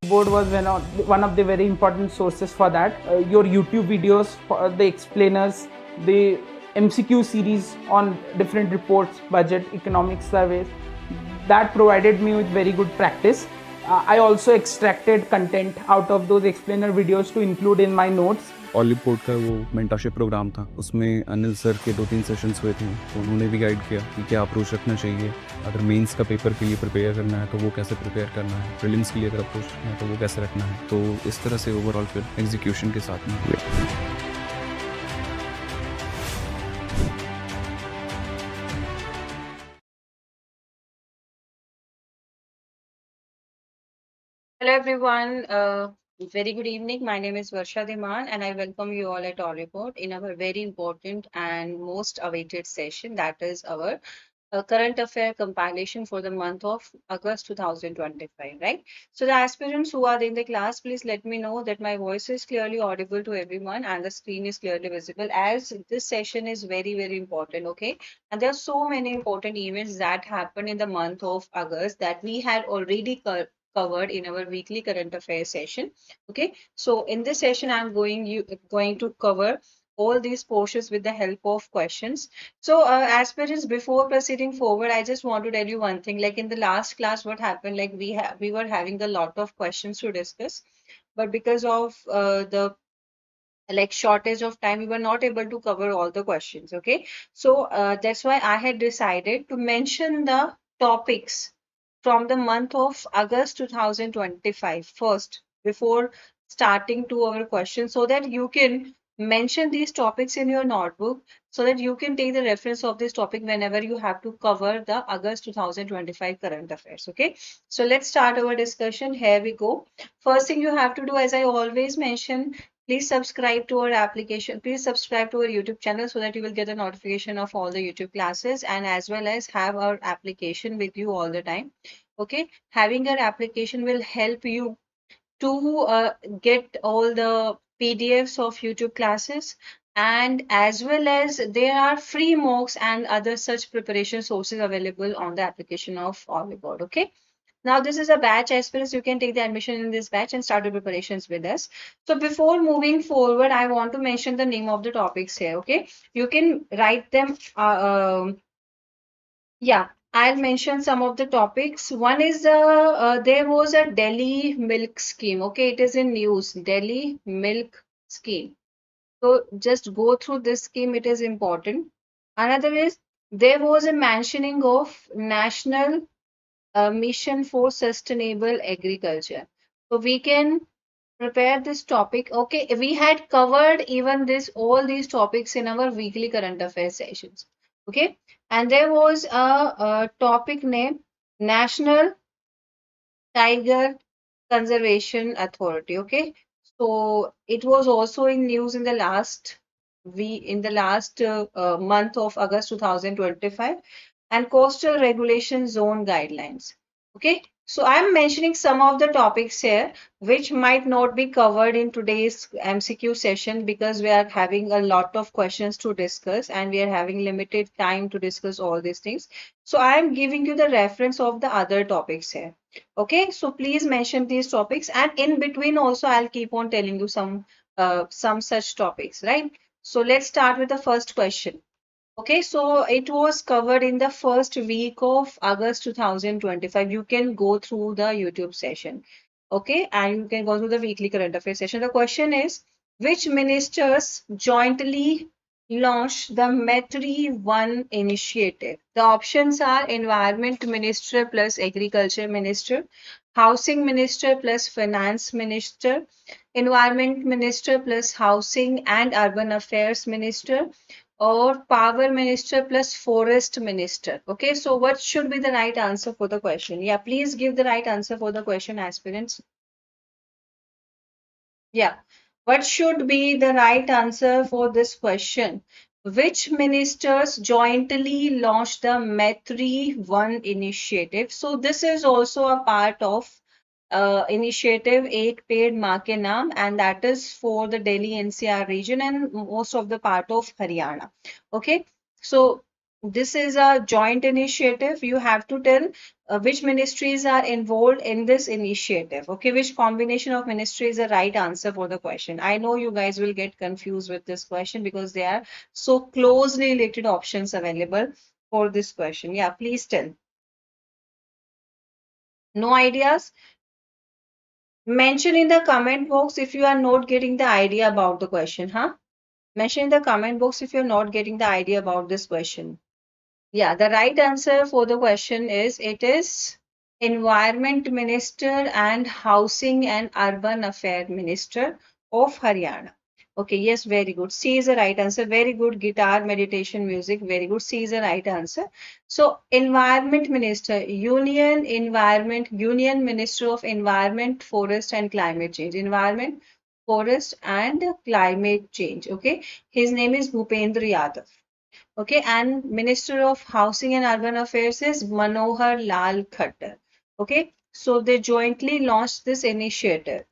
Board was one of the very important sources for that. Your YouTube videos, for the explainers, the MCQ series on different reports, budget, economic surveys, that provided me with very good practice. I also extracted content out of those explainer videos to include in my notes. Oliveboard का वो mentorship programme था, उसमें Anil sir के 2-3 sessions हुए थे, तो उन्होंने भी गाइड किया कि क्या अप्रोच रखना चाहिए, अगर मेंस का पेपर के लिए प्रिपेयर करना है तो वो कैसे प्रिपेयर करना है, प्रीलिम्स के लिए अगर अप्रोच रखना है तो वो कैसे रखना है, तो इस तरह से ओवरऑल फिर एग्जीक्यूशन के साथ में हुए। Hello everyone, very good evening. My name is Varsha Ma'am and I welcome you all at Oliveboard in our very important and most awaited session, that is our current affair compilation for the month of August 2025, right? So the aspirants who are in the class, please let me know that my voice is clearly audible to everyone and the screen is clearly visible, as this session is very, very important, okay? And there are so many important events that happen in the month of August that we had already covered in our weekly current affairs session. Okay, so in this session I'm going to cover all these portions with the help of questions. So aspirants, before proceeding forward, I just want to tell you one thing. Like in the last class, what happened, like we were having a lot of questions to discuss, but because of the like shortage of time, we were not able to cover all the questions. Okay, so that's why I had decided to mention the topics from the month of August 2025 first, before starting to our questions, so that you can mention these topics in your notebook, so that you can take the reference of this topic whenever you have to cover the August 2025 current affairs. Okay, so let's start our discussion. Here we go. First thing you have to do, as I always mention, please subscribe to our application. Please subscribe to our YouTube channel so that you will get a notification of all the YouTube classes, and as well as have our application with you all the time. Okay, having our application will help you to get all the PDFs of YouTube classes, and as well as there are free mocks and other such preparation sources available on the application of Oliveboard. Okay. Now this is a batch, aspirants. You can take the admission in this batch and start the preparations with us. So before moving forward, I want to mention the name of the topics here. Okay, you can write them. Yeah, I'll mention some of the topics. One is there was a Delhi milk scheme. Okay, it is in news. Delhi milk scheme. So just go through this scheme. It is important. Another is there was a mentioning of national mission for sustainable agriculture. So we can prepare this topic. Okay, we had covered even this all these topics in our weekly current affairs sessions. Okay, and there was a topic named National Tiger Conservation Authority. Okay, so it was also in news in the last month of August 2025, and coastal regulation zone guidelines. Okay, so I'm mentioning some of the topics here which might not be covered in today's MCQ session, because we are having a lot of questions to discuss and we are having limited time to discuss all these things. So I'm giving you the reference of the other topics here. Okay, so please mention these topics, and in between also I'll keep on telling you some such topics, right? So let's start with the first question. Okay, so it was covered in the first week of August 2025. You can go through the YouTube session. Okay, and you can go through the weekly current affairs session. The question is, which ministers jointly launched the Metri 1 initiative? The options are Environment Minister plus Agriculture Minister, Housing Minister plus Finance Minister, Environment Minister plus Housing and Urban Affairs Minister, or Power Minister plus Forest Minister. Okay, so what should be the right answer for the question? Yeah, please give the right answer for the question, aspirants. Yeah, what should be the right answer for this question? Which ministers jointly launched the Metri 1 initiative? So this is also a part of initiative Ek Ped Maa Ke Naam, and that is for the Delhi NCR region and most of the part of Haryana. Okay, so this is a joint initiative. You have to tell which ministries are involved in this initiative? Okay, which combination of ministry is the right answer for the question? I know you guys will get confused with this question because there are so closely related options available for this question. Yeah, please tell. No ideas? Mention in the comment box if you are not getting the idea about the question, huh? Mention in the comment box if you're not getting the idea about this question. Yeah, the right answer for the question is it is Environment Minister and Housing and Urban Affairs Minister of Haryana. Okay, yes, very good. C is the right answer. Very good. Guitar, meditation, music. Very good. C is the right answer. So, Environment Minister, Union Minister of Environment, Forest and Climate Change. Environment, Forest and Climate Change. Okay, his name is Bhupendra Yadav. Okay, and Minister of Housing and Urban Affairs is Manohar Lal Khattar. Okay, so they jointly launched this initiative,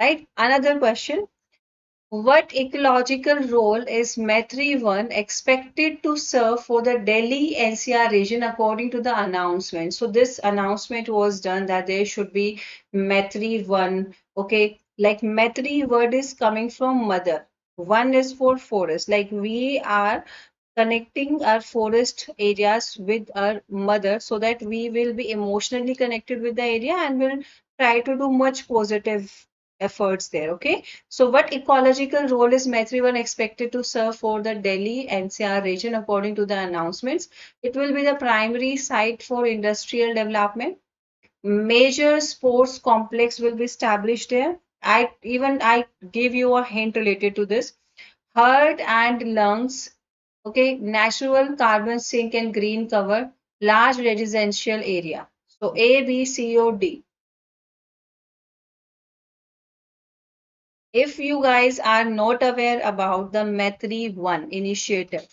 right? Another question. What ecological role is Maitri 1 expected to serve for the Delhi NCR region according to the announcement? So this announcement was done that there should be Maitri 1. Okay, like Maitri word is coming from mother. One is for forest. Like we are connecting our forest areas with our mother so that we will be emotionally connected with the area and will try to do much positive efforts there. Okay, so what ecological role is Maitrivan expected to serve for the Delhi NCR region according to the announcements? It will be the primary site for industrial development. Major sports complex will be established there. I give you a hint related to this. Heart and lungs. Okay, natural carbon sink and green cover, large residential area. So A, B, C, or D. If you guys are not aware about the Maitri 1 initiative,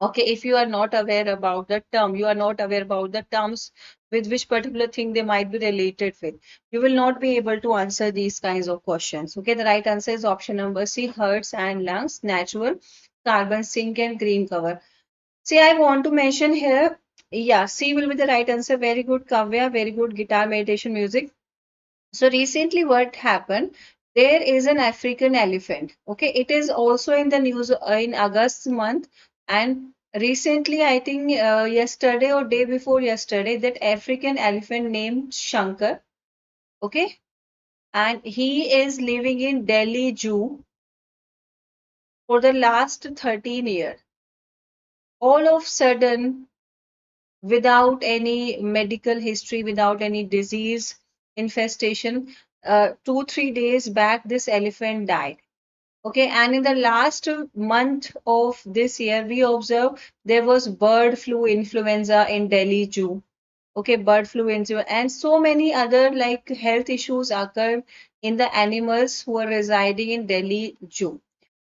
okay, if you are not aware about the term, you are not aware about the terms with which particular thing they might be related with, you will not be able to answer these kinds of questions. Okay, the right answer is option number C, hearts and lungs, natural carbon sink and green cover. See, I want to mention here, yeah, C will be the right answer. Very good, Kavya. Very good, guitar, meditation, music. So recently what happened, there is an African elephant. Okay, it is also in the news in August month. And recently, I think yesterday or day before yesterday, that African elephant named Shankar. Okay, and he is living in Delhi Zoo for the last 13 years. All of sudden, without any medical history, without any disease infestation. 2-3 days back, this elephant died. Okay, and in the last month of this year, we observed there was bird flu influenza in Delhi Zoo. Okay, bird flu influenza, and so many other like health issues occurred in the animals who are residing in Delhi Zoo.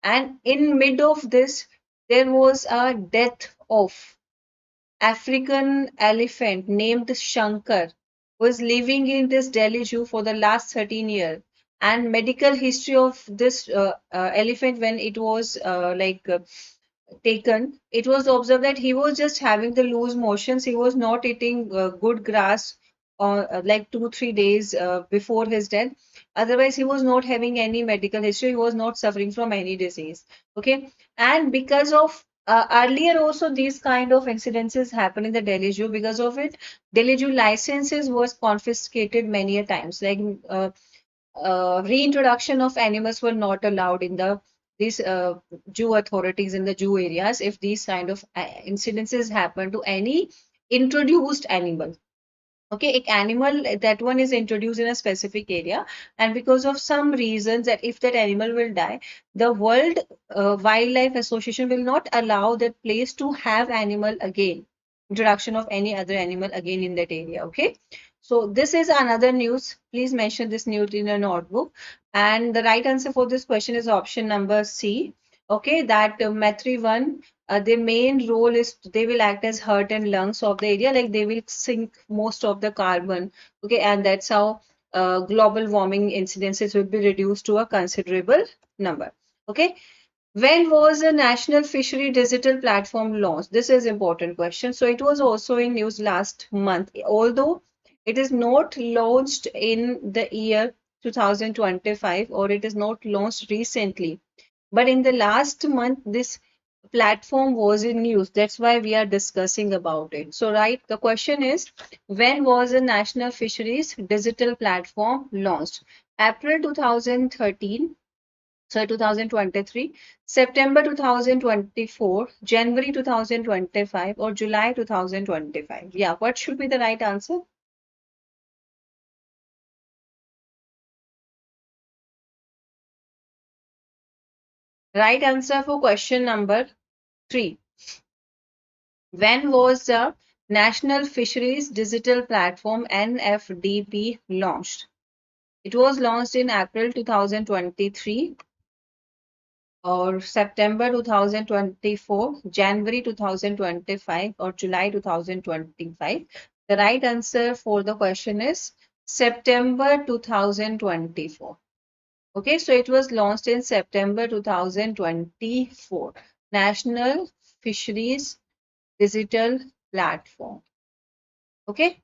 And in mid of this, there was a death of African elephant named Shankar was living in this Delhi Zoo for the last 13 years. And medical history of this elephant when it was taken, it was observed that he was just having the loose motions. He was not eating good grass like 2-3 days before his death. Otherwise, he was not having any medical history. He was not suffering from any disease. Okay, and because of earlier also these kind of incidences happen in the Delhi Zoo. Because of it, Delhi Zoo licenses was confiscated many a times. Like reintroduction of animals were not allowed in the these zoo authorities in the zoo areas if these kind of incidences happen to any introduced animal. Okay, an animal that one is introduced in a specific area, and because of some reasons that if that animal will die, the World Wildlife Association will not allow that place to have animal again, introduction of any other animal again in that area. Okay, so this is another news. Please mention this news in your notebook. And the right answer for this question is option number C. Okay, that Maitri 1, their main role is they will act as heart and lungs of the area, like they will sink most of the carbon. Okay, and that's how global warming incidences will be reduced to a considerable number. Okay, When was the National Fishery Digital Platform launched? This is important question. So it was also in news last month, although it is not launched in the year 2025 or it is not launched recently. But in the last month, this platform was in news. That's why we are discussing about it. So, right, the question is, when was the National Fisheries Digital Platform launched? April 2013, so 2023, September 2024, January 2025, or July 2025? Yeah, what should be the right answer? Right answer for question number 3. When was the National Fisheries Digital Platform NFDP launched? It was launched in April 2023 or September 2024, January 2025 or July 2025. The right answer for the question is September 2024. Okay, so it was launched in September 2024. National Fisheries Digital Platform. Okay,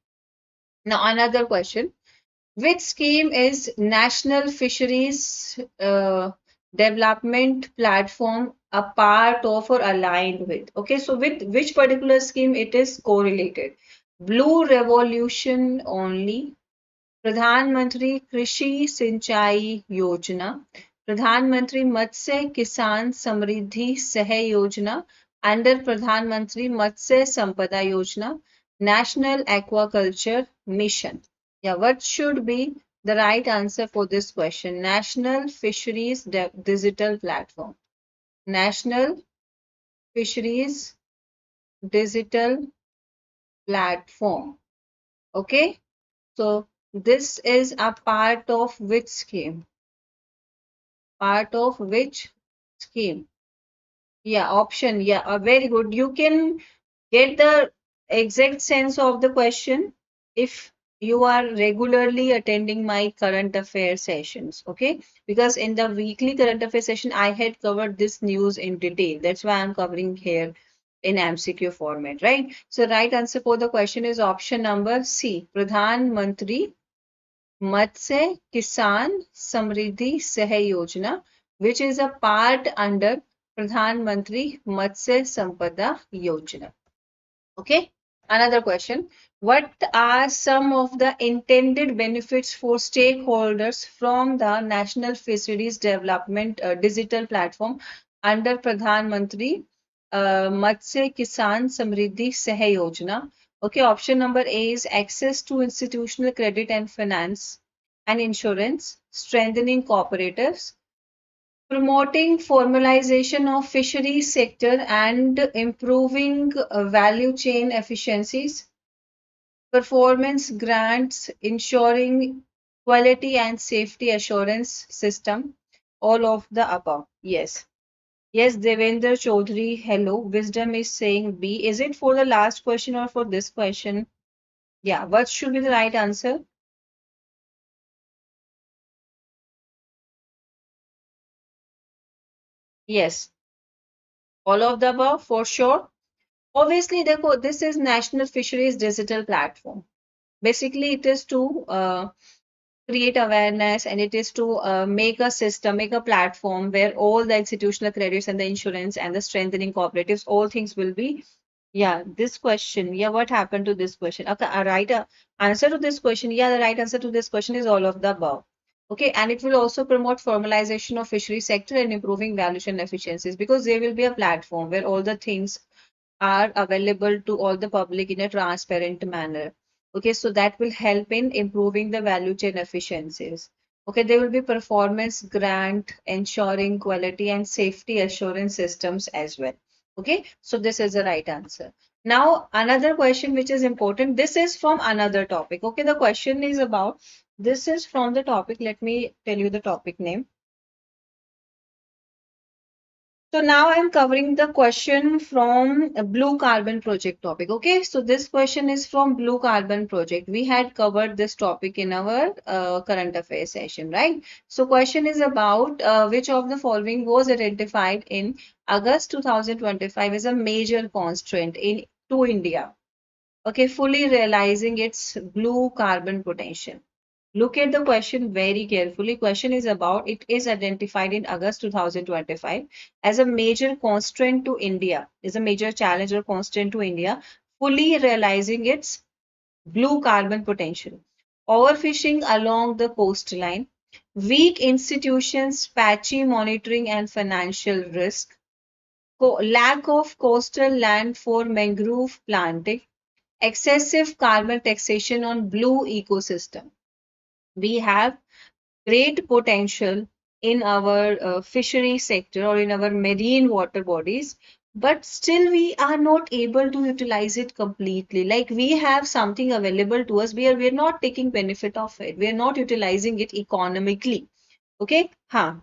now another question. Which scheme is National Fisheries Development Platform a part of or aligned with? Okay, so with which particular scheme it is correlated? Blue Revolution only, Pradhan Mantri Krishi Sinchai Yojana, Pradhan Mantri Matsya Kisan Samriddhi Sahay Yojana, under Pradhan Mantri Matsya Sampada Yojana, National Aquaculture Mission. Yeah, what should be the right answer for this question? National Fisheries Digital Platform. National Fisheries Digital Platform. Okay, so this is a part of which scheme? Part of which scheme? Yeah, option. Yeah, very good. You can get the exact sense of the question if you are regularly attending my current affairs sessions. Okay, because in the weekly current affairs session, I had covered this news in detail. That's why I'm covering here in MCQ format, right? So, right answer for the question is option number C, Pradhan Mantri Matsya Kisan Samriddhi Sahay Yojana, which is a part under Pradhan Mantri Matsya Sampada Yojana. Okay, another question. What are some of the intended benefits for stakeholders from the National Fisheries Development Digital Platform under Pradhan Mantri Matsya Kisan Samriddhi Sahay Yojana? Okay, option number A is access to institutional credit and finance and insurance, strengthening cooperatives, promoting formalization of fisheries sector and improving value chain efficiencies, performance grants, ensuring quality and safety assurance system, all of the above. Yes. Yes, Devendra Chaudhary, hello. Wisdom is saying B. Is it for the last question or for this question? Yeah, what should be the right answer? Yes, all of the above for sure. Obviously, this is National Fisheries Digital Platform. Basically, it is to create awareness and it is to make a system, make a platform where all the institutional credits and the insurance and the strengthening cooperatives, all things will be. Yeah, this question. Yeah, what happened to this question? Okay, a right answer to this question. Yeah, the right answer to this question is all of the above. Okay, and it will also promote formalization of fishery sector and improving valuation efficiencies because there will be a platform where all the things are available to all the public in a transparent manner. Okay, so that will help in improving the value chain efficiencies. Okay, there will be performance grant, ensuring quality and safety assurance systems as well. Okay, so this is the right answer. Now, another question which is important, this is from another topic. Okay, the question is about, this is from the topic, let me tell you the topic name. So now I'm covering the question from a blue carbon project topic. Okay, so this question is from blue carbon project. We had covered this topic in our current affairs session, right? So question is about which of the following was identified in August 2025 as a major constraint in to India. Okay, fully realizing its blue carbon potential. Look at the question very carefully. Question is about it is identified in August 2025 as a major constraint to India, is a major challenge or constraint to India, fully realizing its blue carbon potential. Overfishing along the coastline, weak institutions, patchy monitoring and financial risk, lack of coastal land for mangrove planting, excessive carbon taxation on blue ecosystem. We have great potential in our fishery sector or in our marine water bodies, but still we are not able to utilize it completely. Like we have something available to us, we are not taking benefit of it. We are not utilizing it economically. Okay, huh.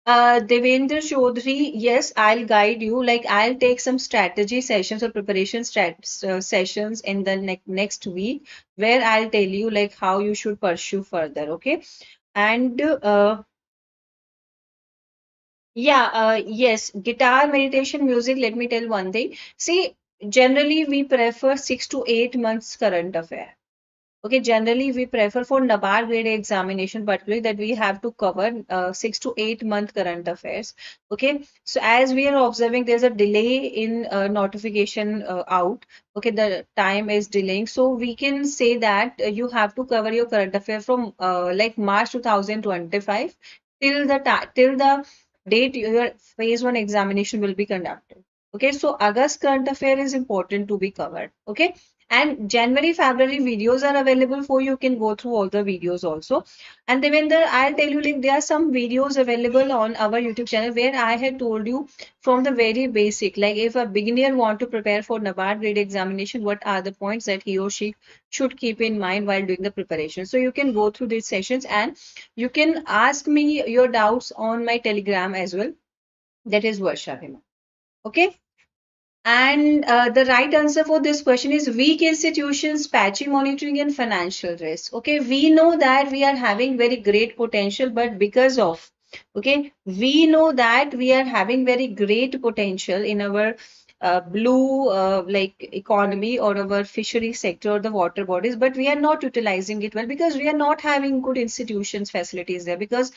Devendra Chaudhary, yes, I'll guide you. Like I'll take some strategy sessions or preparation sessions in the next week where I'll tell you like how you should pursue further. Okay. And yeah, yes, guitar, meditation, music. Let me tell one thing. See, generally we prefer 6 to 8 months current affair. Okay, generally we prefer for NABARD grade A examination, particularly that we have to cover 6 to 8 month current affairs. Okay, so as we are observing, there's a delay in notification out. Okay, the time is delaying, so we can say that you have to cover your current affair from like March 2025 till the date your phase one examination will be conducted. Okay, so August current affair is important to be covered. Okay, and January, February videos are available for you. You can go through all the videos also. And Devendra, I'll tell you, like there are some videos available on our YouTube channel where I had told you from the very basic, like if a beginner want to prepare for NABARD grade examination, what are the points that he or she should keep in mind while doing the preparation. So you can go through these sessions and you can ask me your doubts on my Telegram as well. That is Varsha Ma'am. Okay. And the right answer for this question is weak institutions, patchy monitoring, and financial risk. Okay, we know that we are having very great potential, but because of, okay, we know that we are having very great potential in our blue like economy or our fishery sector or the water bodies, but we are not utilizing it well because we are not having good institutions facilities there because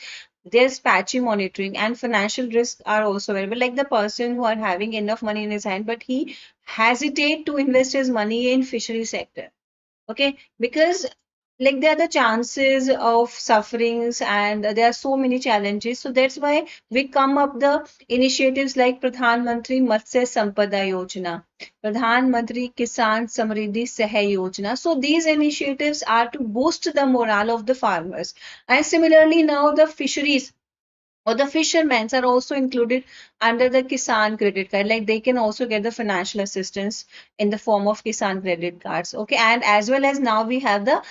there's patchy monitoring and financial risks are also available. Like the person who are having enough money in his hand, but he hesitate to invest his money in fishery sector. Okay, because like there are the chances of sufferings and there are so many challenges. So that's why we come up the initiatives like Pradhan Mantri Matsya Sampada Yojana, Pradhan Mantri Kisan Samriddhi Sahay Yojana. So these initiatives are to boost the morale of the farmers. And similarly now the fisheries or the fishermen are also included under the Kisan credit card. Like they can also get the financial assistance in the form of Kisan credit cards. Okay, and as well as now we have the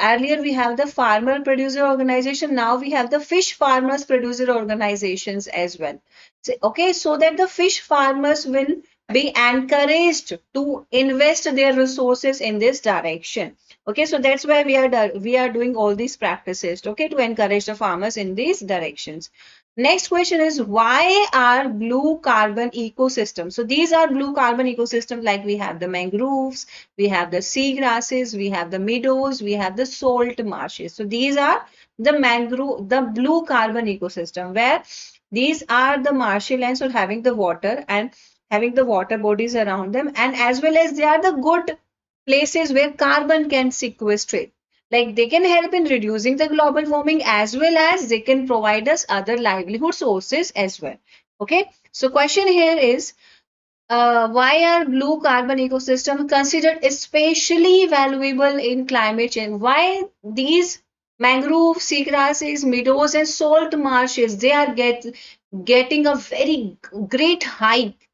earlier we have the farmer producer organization. Now we have the fish farmers producer organizations as well. So, okay, so that the fish farmers will be encouraged to invest their resources in this direction. Okay, so that's why we are doing all these practices. Okay, to encourage the farmers in these directions. Next question is why are blue carbon ecosystems? So these are blue carbon ecosystems like we have the mangroves, we have the sea grasses, we have the meadows, we have the salt marshes. So these are the mangrove, the blue carbon ecosystem where these are the marshy lands or having the water and having the water bodies around them and as well as they are the good places where carbon can sequestrate. Like they can help in reducing the global warming as well as they can provide us other livelihood sources as well. Okay, so question here is why are blue carbon ecosystem considered especially valuable in climate change? Why these mangrove, seagrasses, meadows, and salt marshes they are getting a very great hike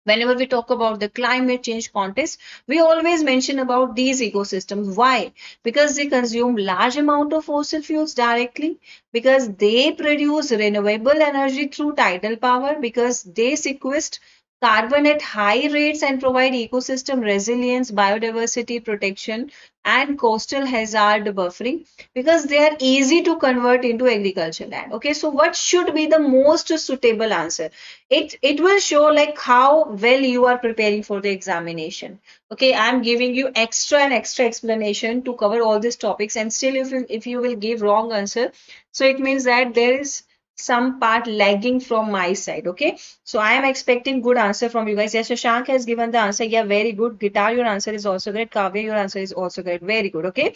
Whenever we talk about the climate change context, we always mention about these ecosystems. Why? Because they consume large amount of fossil fuels directly, because they produce renewable energy through tidal power, because they sequester carbon at high rates and provide ecosystem resilience, biodiversity protection, and coastal hazard buffering, because they are easy to convert into agricultural land. Okay, so what should be the most suitable answer? It will show like how well you are preparing for the examination. Okay, I'm giving you extra and extra explanation to cover all these topics, and still if you will give wrong answer, so it means that there is some part lagging from my side. Okay, so I am expecting good answer from you guys. Yes, Shashank has given the answer. Yeah, very good. Guitar, your answer is also great. Kavya, your answer is also great. Very good. Okay,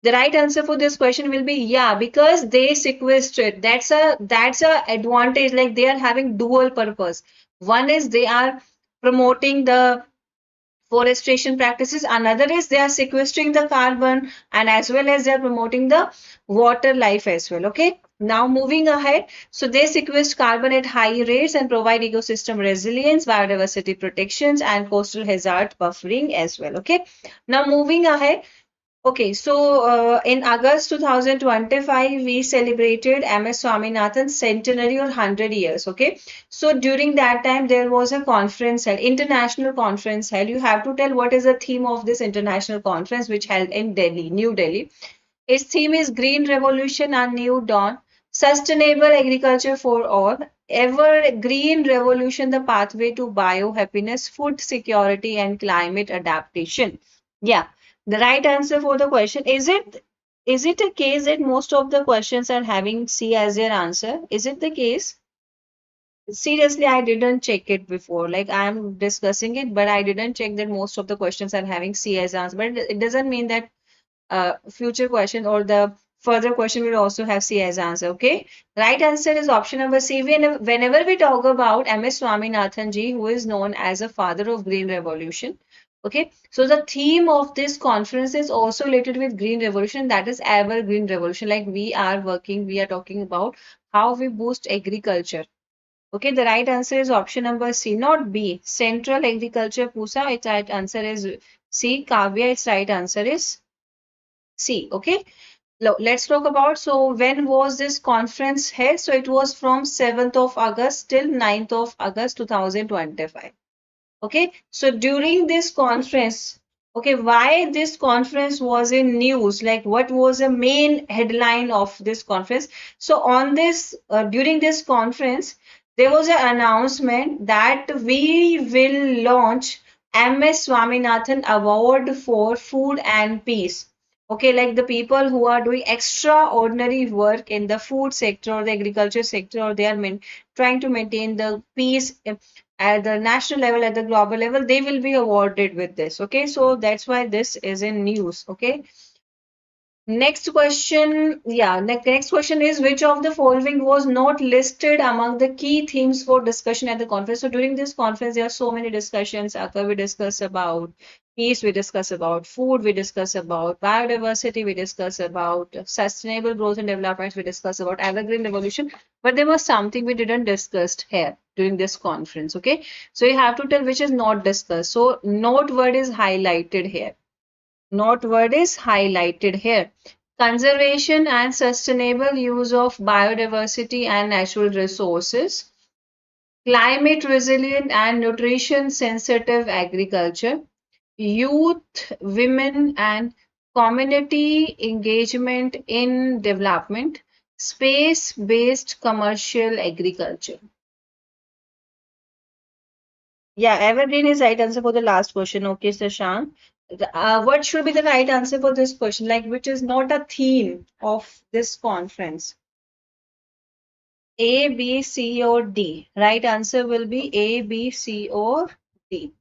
the right answer for this question will be yeah, because they sequestered. That's a advantage. Like they are having dual purpose. One is they are promoting the forestation practices. Another is they are sequestering the carbon, and as well as they are promoting the water life as well. Okay. Now moving ahead, so they sequester carbon at high rates and provide ecosystem resilience, biodiversity protections, and coastal hazard buffering as well. Okay. Now moving ahead, okay, so in August 2025, we celebrated MS Swaminathan's centenary or 100 years. Okay, so during that time, there was a conference held, international conference held. You have to tell what is the theme of this international conference, which held in Delhi, New Delhi. Its theme is Green Revolution and New Dawn, Sustainable Agriculture for All, Ever Green Revolution, the Pathway to Biohappiness, Food Security, and Climate Adaptation. Yeah, the right answer for the question is it a case that most of the questions are having C as their answer? Is it the case? Seriously, I didn't check it before. Like I'm discussing it, but I didn't check that most of the questions are having C as answer. But it doesn't mean that future question or the further question will also have C as answer. Okay. Right answer is option number C. Whenever we talk about MS Swaminathan ji, who is known as a father of Green Revolution. Okay. So the theme of this conference is also related with Green Revolution. That is ever Green Revolution. Like we are talking about how we boost agriculture. Okay, the right answer is option number C, not B. Central Agriculture Pusa, its right answer is C. Kavya, its right answer is C. Okay, let's talk about, so when was this conference held? So it was from 7th of August till 9th of August 2025. Okay, so during this conference, okay, why this conference was in news? Like what was the main headline of this conference? So on this, during this conference, there was an announcement that we will launch MS Swaminathan Award for Food and Peace. Okay, like the people who are doing extraordinary work in the food sector or the agriculture sector, or they are trying to maintain the peace at the national level, at the global level, they will be awarded with this. Okay, so that's why this is in news. Okay, next question. Yeah, next question is which of the following was not listed among the key themes for discussion at the conference? So during this conference, there are so many discussions. We discuss about peace, we discuss about food, we discuss about biodiversity, we discuss about sustainable growth and development, we discuss about evergreen revolution. But there was something we didn't discuss here during this conference. Okay, so you have to tell which is not discussed. So note word is highlighted here. Note word is highlighted here. Conservation and sustainable use of biodiversity and natural resources, climate resilient and nutrition sensitive agriculture, youth, women, and community engagement in development, space based commercial agriculture. Yeah, evergreen is right answer for the last question. Okay, Sashank. What should be the right answer for this question? Like, which is not a theme of this conference? A, B, C, or D? Right answer will be A, B, C, or D.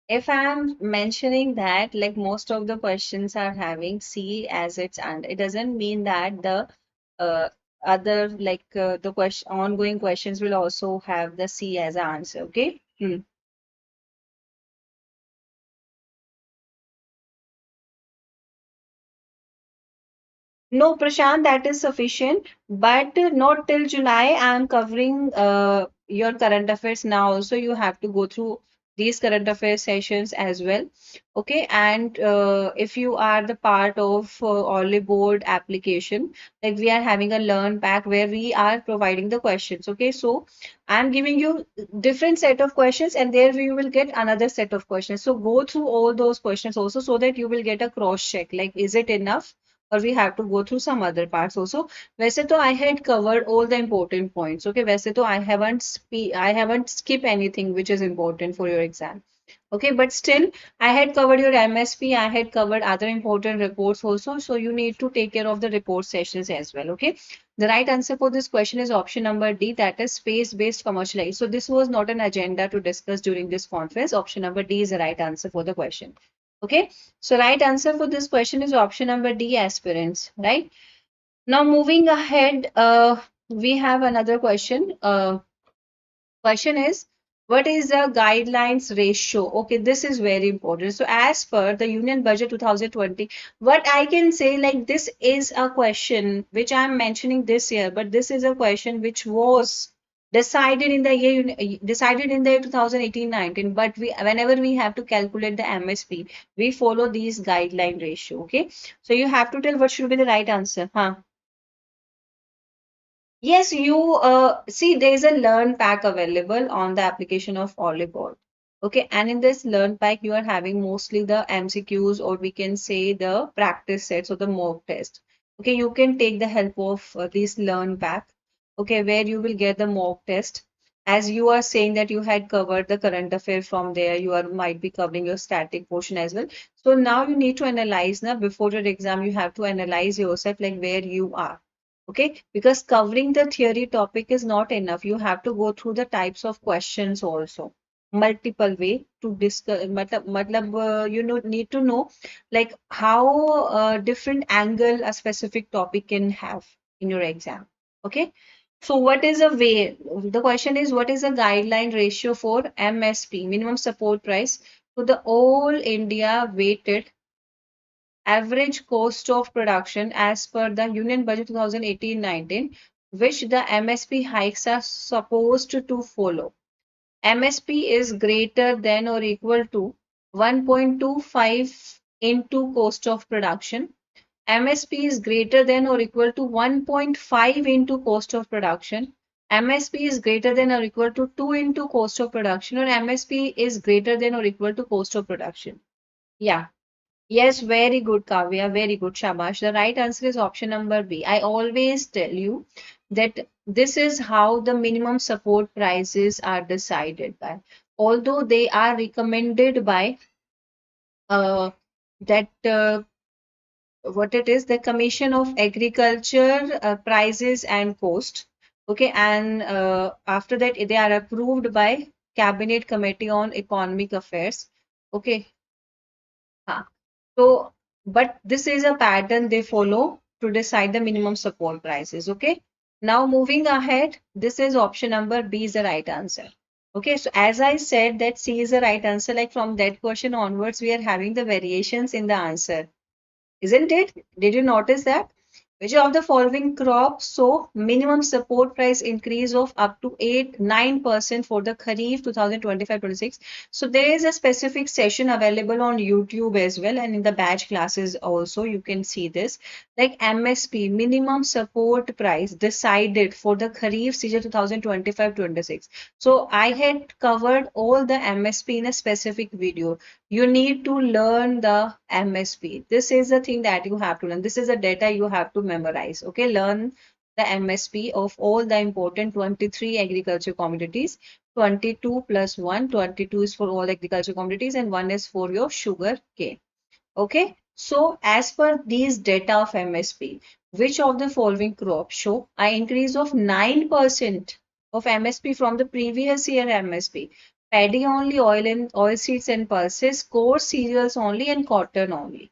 If I'm mentioning that, like most of the questions are having C as its and it doesn't mean that the uh, other like the question ongoing questions will also have the C as an answer. Okay. No, Prashant, that is sufficient, but not till July. I'm covering your current affairs now. So you have to go through these current affairs sessions as well. Okay, and if you are the part of Oliveboard application, like we are having a learn pack where we are providing the questions. Okay, so I'm giving you different set of questions, and there you will get another set of questions. So go through all those questions also so that you will get a cross check. Like, is it enough? Or we have to go through some other parts also. वैसे तो I had covered all the important points. Okay, वैसे तो I haven't skipped anything which is important for your exam. Okay, but still I had covered your MSP, I had covered other important reports also. So you need to take care of the report sessions as well. Okay, the right answer for this question is option number D, that is space-based commercialization. So this was not an agenda to discuss during this conference. Option number D is the right answer for the question. Okay, so right answer for this question is option number D, aspirants, right? Now moving ahead, we have another question. Question is, what is the guidelines ratio? Okay, this is very important. So as per the Union Budget 2020, what I can say, like, this is a question which I'm mentioning this year, but this is a question which was decided in the year 2018-19. But we, whenever we have to calculate the MSP, we follow these guideline ratio. Okay, so you have to tell what should be the right answer, huh? Yes, you see there is a learn pack available on the application of Oliveboard. Okay, and in this learn pack, you are having mostly the MCQs, or we can say the practice sets or the mock test. Okay, you can take the help of this learn pack. Okay, where you will get the mock test. As you are saying that you had covered the current affair from there, you are might be covering your static portion as well. So now you need to analyze now before your exam, you have to analyze yourself like where you are. Okay, because covering the theory topic is not enough. You have to go through the types of questions also, multiple way to discuss. You know, need to know like how different angle a specific topic can have in your exam. Okay, so what is a way? The question is, what is a guideline ratio for MSP, minimum support price, to the all India weighted average cost of production as per the Union Budget 2018-19, which the MSP hikes are supposed to follow. MSP is greater than or equal to 1.25 into cost of production. MSP is greater than or equal to 1.5 into cost of production. MSP is greater than or equal to 2 into cost of production, or MSP is greater than or equal to cost of production. Yeah. Yes, very good, Kavya. Very good, Shabash. The right answer is option number B. I always tell you that this is how the minimum support prices are decided by. Although they are recommended by that what it is, the Commission of Agriculture Prices and Cost. Okay, and after that they are approved by Cabinet Committee on Economic Affairs. Okay. Huh. So, but this is a pattern they follow to decide the minimum support prices. Okay. Now moving ahead, this is option number B is the right answer. Okay. So as I said that C is the right answer, like from that question onwards, we are having the variations in the answer. Isn't it? Did you notice that? Which of the following crops saw minimum support price increase of up to 8-9% for the Kharif 2025-26? So there is a specific session available on YouTube as well, and in the batch classes also you can see this. Like MSP, minimum support price decided for the Kharif season 2025-26. So I had covered all the MSP in a specific video. You need to learn the MSP. This is the thing that you have to learn. This is the data you have to memorize. Okay, learn the MSP of all the important 23 agriculture commodities. 22 plus 1, 22 is for all agriculture commodities, and 1 is for your sugar cane. Okay, so as per these data of MSP, which of the following crops show an increase of 9% of MSP from the previous year MSP? Paddy only, oil seeds and pulses, coarse cereals only, and cotton only.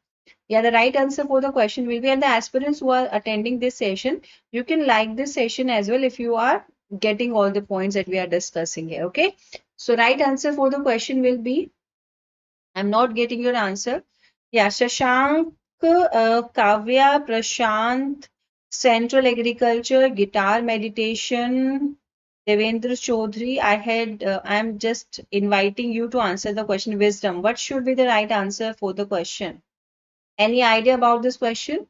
Yeah, the right answer for the question will be, and the aspirants who are attending this session, you can like this session as well if you are getting all the points that we are discussing here. Okay. So right answer for the question will be, I'm not getting your answer. Yeah, Shashank, Kavya, Prashant, Central Agriculture, Guitar Meditation, Devendra Chaudhary. I'm just inviting you to answer the question. Wisdom. What should be the right answer for the question? Any idea about this question?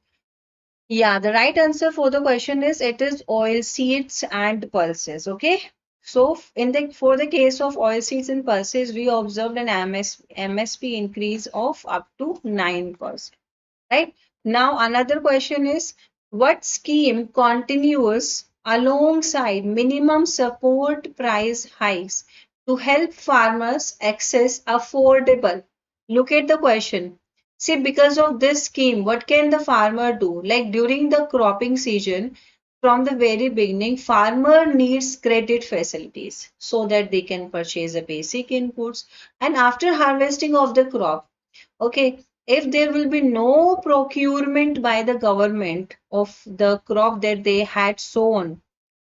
Yeah, the right answer for the question is, it is oil seeds and pulses. Okay. So in the for the case of oil seeds and pulses, we observed an MSP increase of up to 9%. Right? Now another question is, what scheme continues alongside minimum support price hikes to help farmers access affordable? Look at the question. See, because of this scheme, what can the farmer do? Like during the cropping season, from the very beginning, farmer needs credit facilities so that they can purchase the basic inputs. And after harvesting of the crop, okay, if there will be no procurement by the government of the crop that they had sown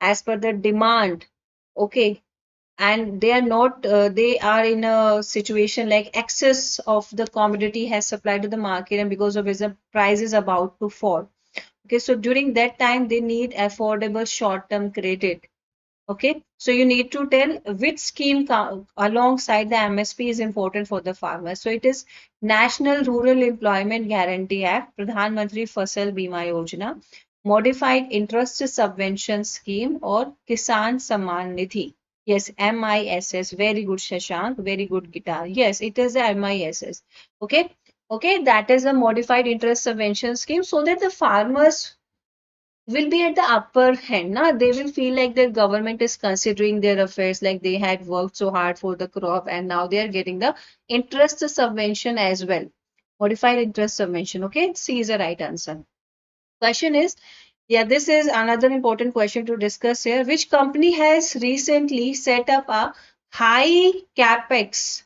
as per the demand, okay, and they are not, they are in a situation like excess of the commodity has supplied to the market, and because of it, the price is about to fall. Okay, so during that time, they need affordable short-term credit. Okay, so you need to tell which scheme alongside the MSP is important for the farmer. So it is National Rural Employment Guarantee Act, Pradhan Mantri Fasal Bima Yojana, Modified Interest Subvention Scheme, or Kisan Samman Nidhi. Yes, MISS. Very good, Shashank. Very good guitar. Yes, it is the MISS. Okay. Okay, that is a modified interest subvention scheme so that the farmers will be at the upper hand. Na? They will feel like the government is considering their affairs, like they had worked so hard for the crop and now they are getting the interest subvention as well. Modified interest subvention. Okay, C is the right answer. Question is, yeah, this is another important question to discuss here. Which company has recently set up a high capex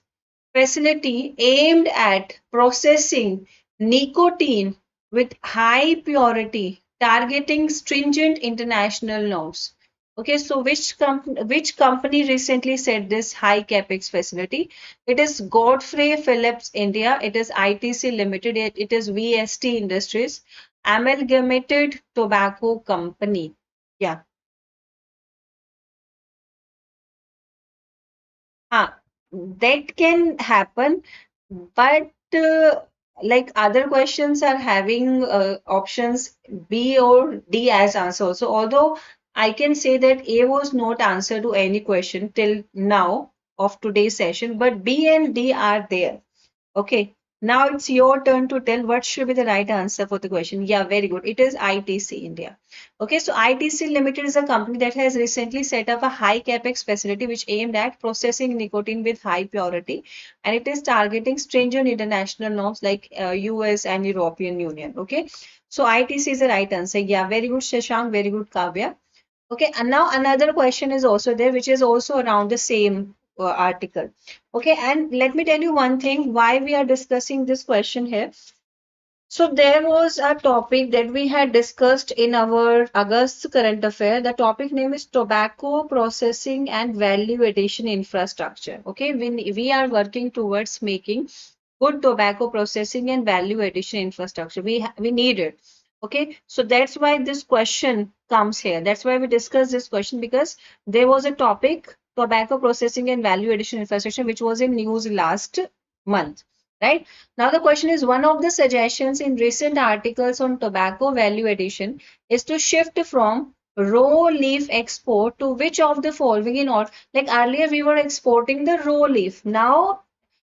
facility aimed at processing nicotine with high purity, targeting stringent international norms? Okay, so which company recently set this high capex facility? It is Godfrey Phillips India, it is ITC Limited, it is VST Industries, Amalgamated Tobacco Company. Yeah. That can happen, but like other questions are having options B or D as answer. So although I can say that A was not answer to any question till now of today's session, but B and D are there. Okay, now it's your turn to tell what should be the right answer for the question. Yeah, very good. It is ITC India. Okay, so ITC Limited is a company that has recently set up a high capex facility which aimed at processing nicotine with high purity, and it is targeting stringent international norms like US and European Union. Okay, so ITC is the right answer. Yeah, very good, Shashank. Very good, Kavya. Okay, and now another question is also there, which is also around the same article. Okay, and let me tell you one thing why we are discussing this question here. So there was a topic that we had discussed in our August current affair. The topic name is tobacco processing and value addition infrastructure. Okay, we are working towards making good tobacco processing and value addition infrastructure. We need it. Okay, so that's why this question comes here. That's why we discussed this question, because there was a topic, tobacco processing and value addition infrastructure, which was in news last month, right? Now the question is, one of the suggestions in recent articles on tobacco value addition is to shift from raw leaf export to which of the following in order. Like earlier we were exporting the raw leaf. Now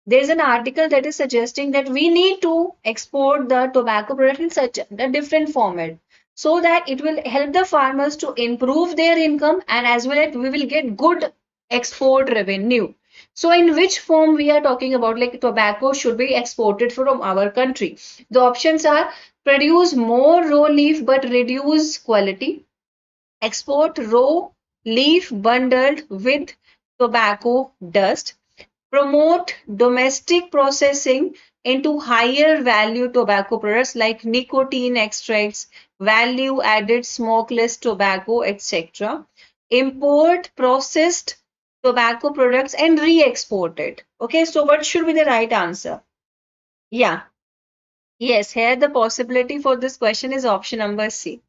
there's an article that is suggesting that we need to export the tobacco product in such a different format so that it will help the farmers to improve their income, and as well as we will get good export revenue. So in which form we are talking about, like tobacco should be exported from our country? The options are: produce more raw leaf but reduce quality, export raw leaf bundled with tobacco dust, promote domestic processing into higher value tobacco products like nicotine extracts, value added smokeless tobacco, etc. Import processed tobacco products and re-export it. Okay, so what should be the right answer? Yeah, yes, here the possibility for this question is option number C.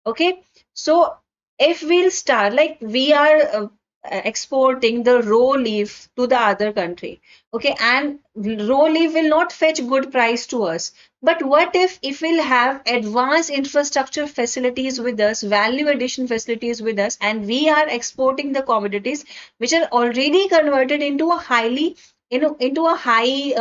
Okay, so if we'll start, like we are exporting the raw leaf to the other country, okay, and raw leaf will not fetch good price to us. But what if we'll have advanced infrastructure facilities with us, value addition facilities with us, and we are exporting the commodities which are already converted into a highly, into a high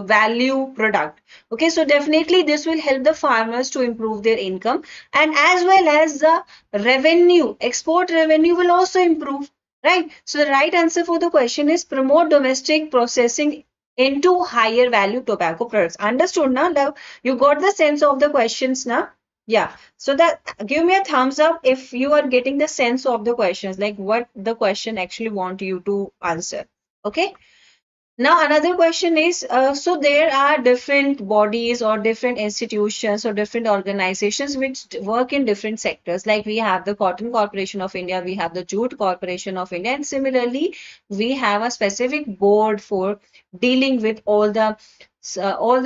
value product. Okay, so definitely this will help the farmers to improve their income, and as well as the revenue, export revenue will also improve, right? So the right answer for the question is promote domestic processing into higher value tobacco products. Understood now? Now you got the sense of the questions now? Yeah. So that, give me a thumbs up if you are getting the sense of the questions, like what the question actually want you to answer. Okay. Now, another question is, so there are different bodies or different institutions or different organizations which work in different sectors. Like we have the Cotton Corporation of India, we have the Jute Corporation of India, and similarly, we have a specific board for dealing with all the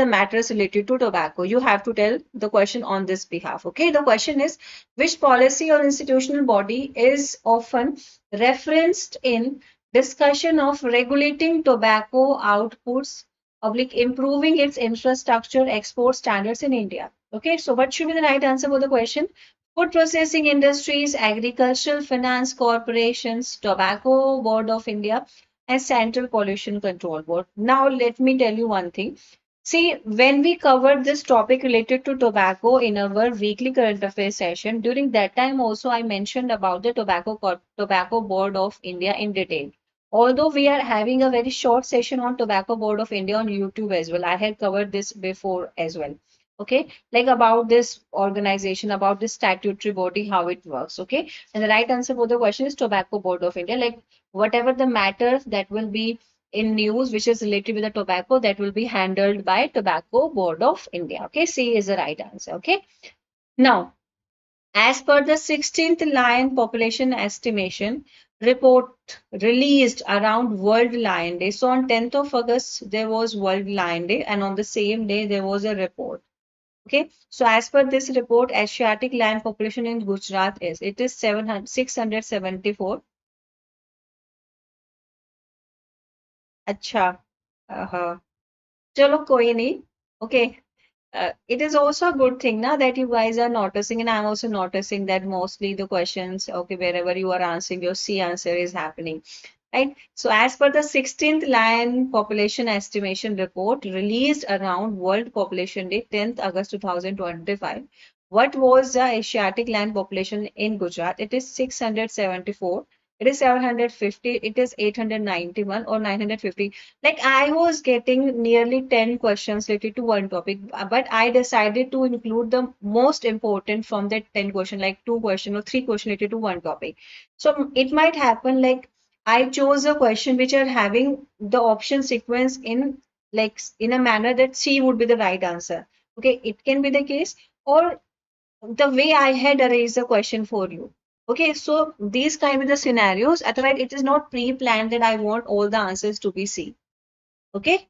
matters related to tobacco. You have to tell the question on this behalf. Okay, the question is, which policy or institutional body is often referenced in discussion of regulating tobacco outputs, oblique improving its infrastructure export standards in India? Okay, so what should be the right answer for the question? Food processing industries, agricultural finance corporations, Tobacco Board of India, and Central Pollution Control Board. Now, let me tell you one thing. See, when we covered this topic related to tobacco in our weekly current affairs session, during that time also I mentioned about the Tobacco Board of India in detail. Although we are having a very short session on Tobacco Board of India on YouTube as well, I had covered this before as well. Okay, like about this organization, about this statutory body, how it works. Okay, and the right answer for the question is Tobacco Board of India. Like whatever the matters that will be in news which is related with the tobacco, that will be handled by Tobacco Board of India. Okay, C is the right answer. Okay, now as per the 16th Lion Population Estimation report released around World Lion Day. So on 10th of August, there was World Lion Day, and on the same day, there was a report. Okay, so as per this report, Asiatic lion population in Gujarat is, it is 674. अच्छा, चलो कोई नहीं. Okay, it is also a good thing now that you guys are noticing, and I'm also noticing that mostly the questions, okay, wherever you are answering, your C answer is happening, right? So as per the 16th Lion Population Estimation Report released around World Population Day, 10th August 2025, what was the Asiatic lion population in Gujarat? It is 674. It is 750. It is 891 or 950. Like I was getting nearly 10 questions related to one topic, but I decided to include the most important from that 10 question, like two question or three question related to one topic. So it might happen like I chose a question which are having the option sequence in, like in a manner that C would be the right answer. Okay, it can be the case, or the way I had arranged the question for you. Okay, so these kind of the scenarios. Otherwise, it is not pre-planned that I want all the answers to be C. Okay,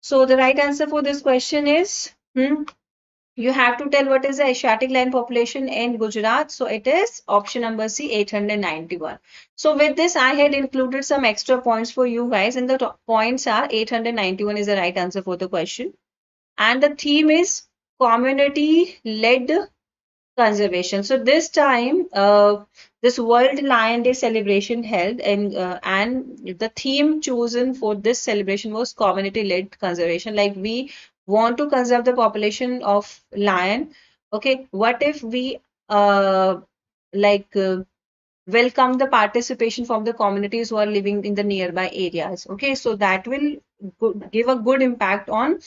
so the right answer for this question is, you have to tell what is the Asiatic lion population in Gujarat. So it is option number C, 891. So with this, I had included some extra points for you guys, and the points are 891 is the right answer for the question. And the theme is community-led conservation. So this time, this World Lion Day celebration held, and the theme chosen for this celebration was community-led conservation. Like we want to conserve the population of lion. Okay, what if we like welcome the participation from the communities who are living in the nearby areas. Okay, so that will give a good impact on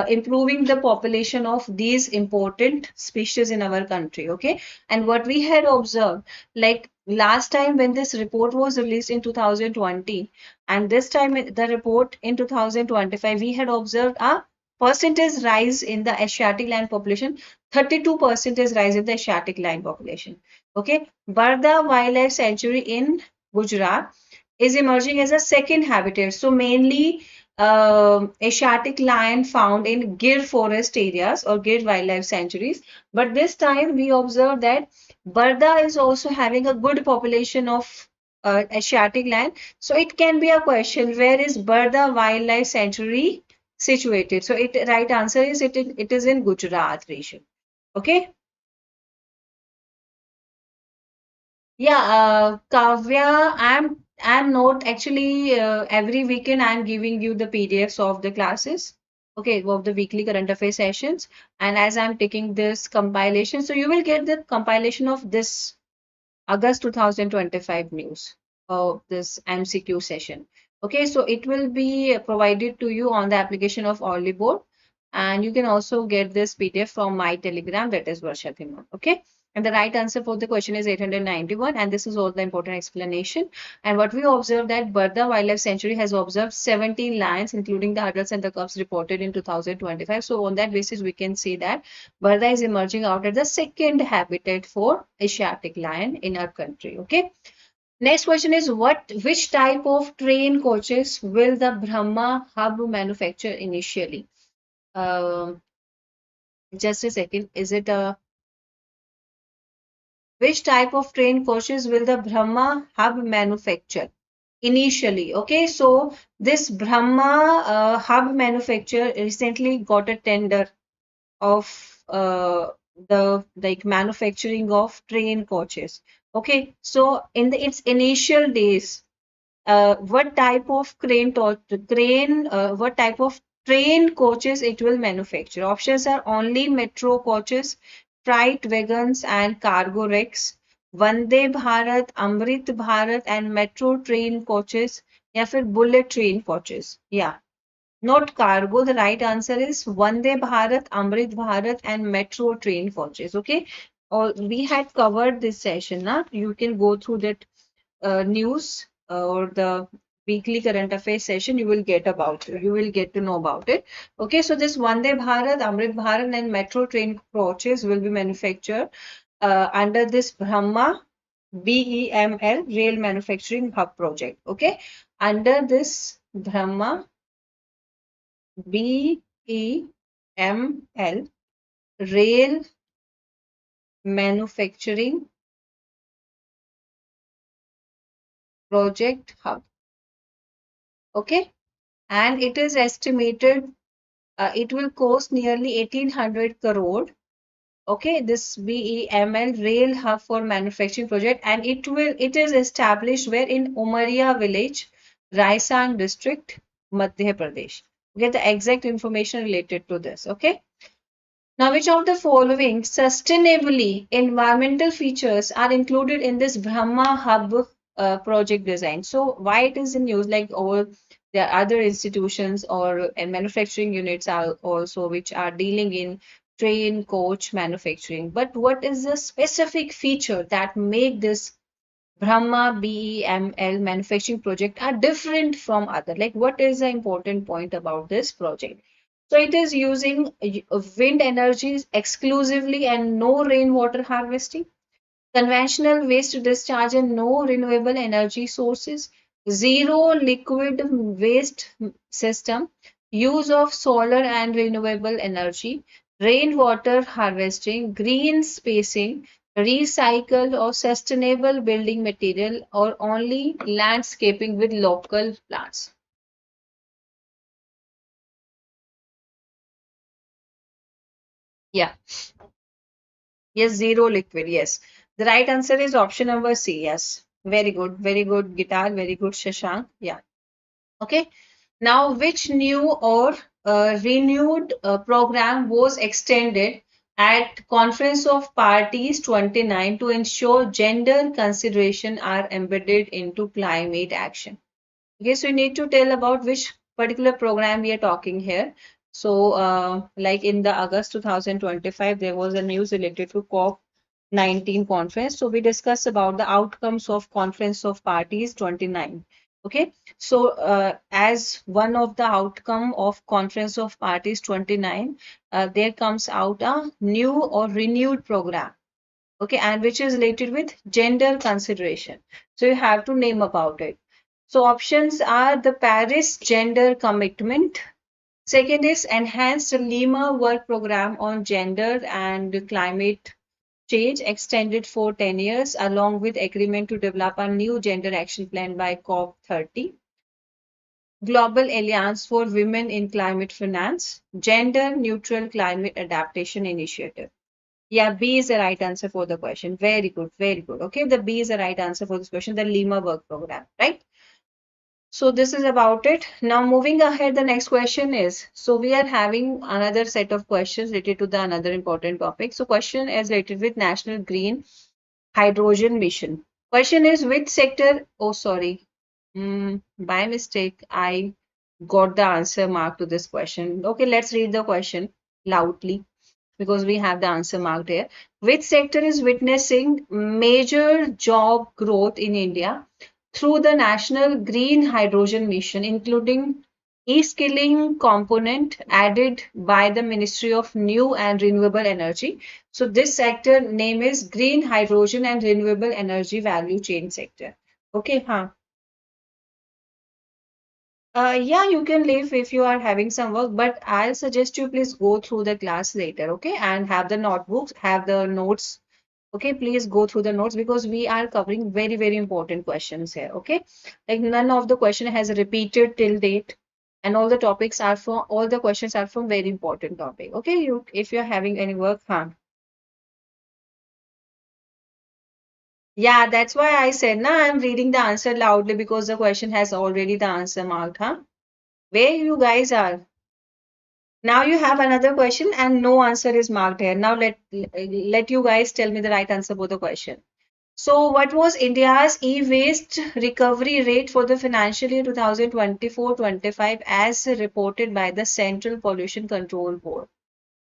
improving the population of these important species in our country. Okay, and what we had observed, like last time when this report was released in 2020, and this time the report in 2025, we had observed a percentage rise in the Asiatic lion population, 32% rise in the Asiatic lion population. Okay, Barda Wildlife Sanctuary in Gujarat is emerging as a second habitat. So mainly Asiatic lion found in Gir forest areas or Gir wildlife sanctuaries. But this time we observe that Barda is also having a good population of Asiatic lion. So it can be a question, where is Barda Wildlife Sanctuary situated? So it right answer is it is in Gujarat region. Okay. Yeah, Kavya, I'm not actually every weekend I'm giving you the PDFs of the classes, okay, of the weekly current affairs sessions, and as I'm taking this compilation, so you will get the compilation of this August 2025 news of this MCQ session. Okay, so it will be provided to you on the application of Oliveboard, and you can also get this PDF from my Telegram, that is Varsha Ma'am. Okay, and the right answer for the question is 891, and this is all the important explanation. And what we observed that Barda Wildlife Sanctuary has observed 17 lions, including the adults and the cubs reported in 2025. So on that basis, we can see that Barda is emerging out as the second habitat for Asiatic lion in our country. Okay. Next question is which type of train coaches will the Brahma hub manufacture initially? Um, just a second. Is it a which type of train coaches will the Brahma hub manufacture initially? Okay, so this Brahma hub manufacturer recently got a tender of the like manufacturing of train coaches. Okay, so in its initial days, what type of what type of train coaches it will manufacture? Options are only metro coaches, freight wagons, and cargo rakes. Vande Bharat, Amrit Bharat, and metro train coaches, या फिर bullet train coaches. Yeah. Not cargo. The right answer is Vande Bharat, Amrit Bharat, and metro train coaches. Okay. We had covered this session. Now you can go through that news or the weekly current affairs session. You will get about it. You will get to know about it. Okay. So this Vande Bharat, Amrit Bharat, and metro train coaches will be manufactured under this Brahma BEML Rail Manufacturing Hub project. Okay. Under this Brahma BEML Rail Manufacturing Project Hub. Okay, and it is estimated it will cost nearly 1800 crore. Okay, this BEML Rail Hub for Manufacturing Project, and it is established where in Umaria village, Raisang district, Madhya Pradesh. Get the exact information related to this. Okay. Now, which of the following sustainably environmental features are included in this Brahma Hub project design? So, why it is in news? Like all there are other institutions or manufacturing units are also which are dealing in train coach manufacturing. But what is the specific feature that make this Brahma BEML manufacturing project are different from other? Like what is the important point about this project? So it is using wind energy exclusively and no rainwater harvesting, conventional waste discharge and no renewable energy sources, zero liquid waste system, use of solar and renewable energy, rainwater harvesting, green spacing, recycled or sustainable building material, or only landscaping with local plants. Yeah. Yes, zero liquid. Yes. The right answer is option number C. Yes. Very good. Very good, Guitar. Very good, Shashank. Yeah. Okay. Now, which new or renewed program was extended at Conference of Parties 29 to ensure gender consideration are embedded into climate action? Okay, so you need to tell about which particular program we are talking here. So, like in the August 2025, there was a news related to COP19 conference. So we discussed about the outcomes of Conference of Parties 29. Okay, so as one of the outcome of Conference of Parties 29, there comes out a new or renewed program. Okay, and which is related with gender consideration. So you have to name about it. So options are the Paris Gender Commitment. Second is Enhanced Lima Work Program on Gender and Climate Change extended for 10 years, along with agreement to develop a new gender action plan by COP30. Global Alliance for Women in Climate Finance, Gender Neutral Climate Adaptation Initiative. Yeah, B is the right answer for the question. Very good, very good. Okay, the B is the right answer for this question, the Lima Work Program, right? So this is about it. Now moving ahead, the next question is, so we are having another set of questions related to the another important topic. So question is related with National Green Hydrogen Mission. Question is which sector, oh sorry, by mistake, I got the answer mark to this question. Okay, let's read the question loudly because we have the answer marked here. Which sector is witnessing major job growth in India through the National Green Hydrogen Mission, including e-skilling component added by the Ministry of New and Renewable Energy. So this sector name is Green Hydrogen and Renewable Energy Value Chain Sector. Okay, huh? Yeah, you can leave if you are having some work, but I'll suggest you please go through the class later, okay? And have the notebooks, have the notes. Okay, please go through the notes because we are covering very, very important questions here. Okay, like none of the question has repeated till date, and all the topics are from all the questions are from very important topic. Okay, you if you're having any work, huh? Yeah, that's why I said, nah, I'm reading the answer loudly because the question has already the answer marked, huh? Where you guys are? Now you have another question and no answer is marked here. Now let you guys tell me the right answer for the question. So, what was India's e-waste recovery rate for the financial year 2024-25 as reported by the Central Pollution Control Board?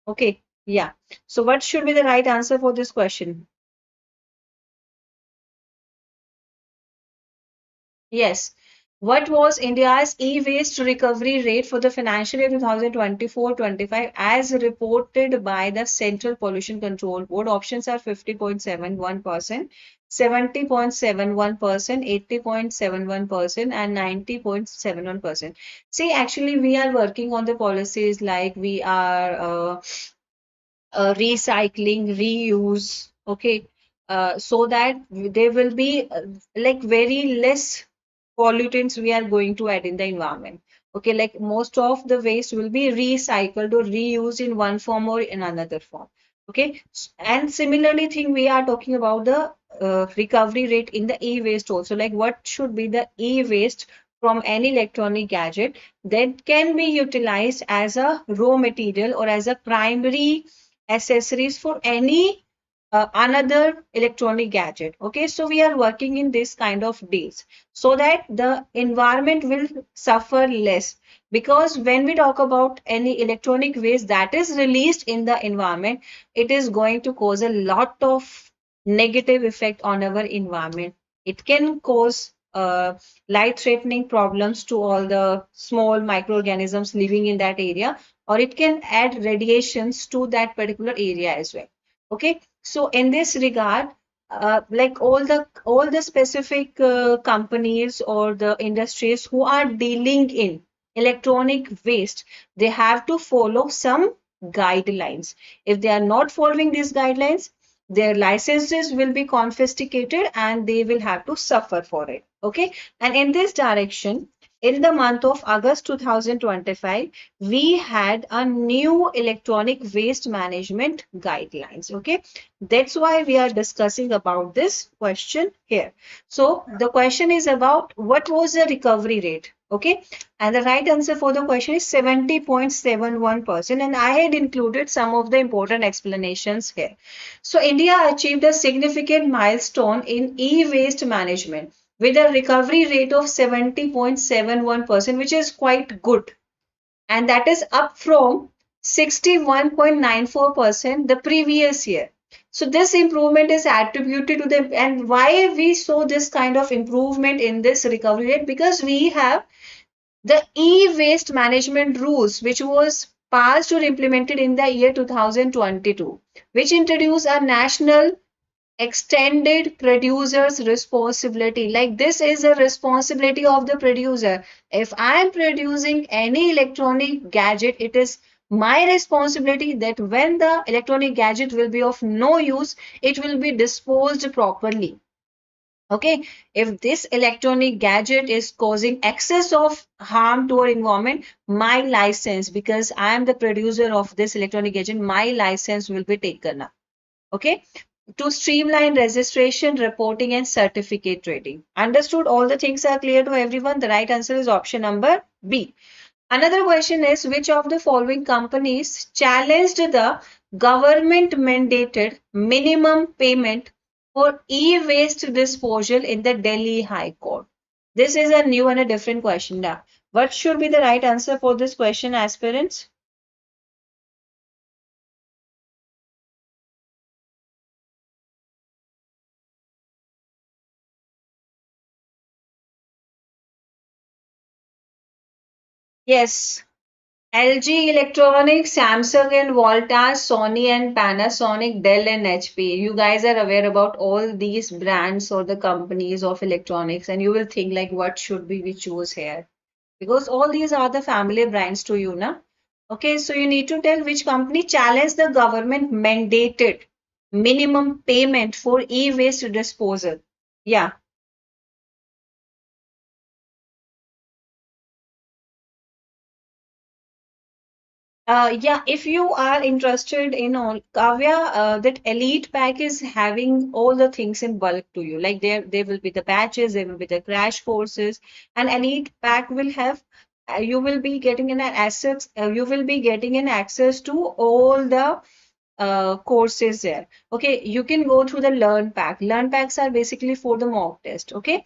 Okay, yeah. So, what should be the right answer for this question? Yes. What was India's e-waste recovery rate for the financial year 2024-25 as reported by the Central Pollution Control Board? Options are 50.71%, 70.71%, 80.71%, and 90.71%. See, actually, we are working on the policies like we are recycling, reuse, okay, so that there will be like very less pollutants we are going to add in the environment. Okay, like most of the waste will be recycled or reused in one form or in another form. Okay, and similarly thing we are talking about the recovery rate in the e-waste also, like what should be the e-waste from any electronic gadget that can be utilized as a raw material or as a primary accessories for any another electronic gadget. Okay, so we are working in this kind of days so that the environment will suffer less, because when we talk about any electronic waste that is released in the environment, it is going to cause a lot of negative effect on our environment. It can cause life-threatening problems to all the small microorganisms living in that area, or it can add radiations to that particular area as well. Okay, so in this regard, like all the specific companies or the industries who are dealing in electronic waste, they have to follow some guidelines. If they are not following these guidelines, their licenses will be confiscated and they will have to suffer for it. Okay, and in this direction, in the month of August 2025, we had a new electronic waste management guidelines. Okay, that's why we are discussing about this question here. So the question is about what was the recovery rate? Okay, and the right answer for the question is 70.71%, and I had included some of the important explanations here. So India achieved a significant milestone in e-waste management with a recovery rate of 70.71%, which is quite good. And that is up from 61.94% the previous year. So this improvement is attributed to the, and why we saw this kind of improvement in this recovery rate, because we have the e-waste management rules, which was passed or implemented in the year 2022, which introduced a national extended producer's responsibility. Like, this is a responsibility of the producer. If I am producing any electronic gadget, it is my responsibility that when the electronic gadget will be of no use, it will be disposed properly. Okay, if this electronic gadget is causing excess of harm to our environment, my license, because I am the producer of this electronic gadget, my license will be taken up. Okay, to streamline registration, reporting, and certificate trading. Understood? All the things are clear to everyone. The right answer is option number B. Another question is, which of the following companies challenged the government mandated minimum payment for e-waste disposal in the Delhi High Court? This is a new and a different question now. What should be the right answer for this question, aspirants? Yes, LG Electronics, Samsung and Voltas, Sony and Panasonic, Dell and HP. You guys are aware about all these brands or the companies of electronics, and you will think like, what should we choose here? Because all these are the family brands to you, na? Okay, so you need to tell which company challenged the government mandated minimum payment for e-waste disposal. Yeah. Yeah, if you are interested in all, Kavya, that Elite Pack is having all the things in bulk to you. Like, there will be the patches, there will be the crash courses, and Elite Pack will have, you will be getting an access, you will be getting an access to all the courses there. Okay, you can go through the Learn Pack. Learn Packs are basically for the mock test. Okay,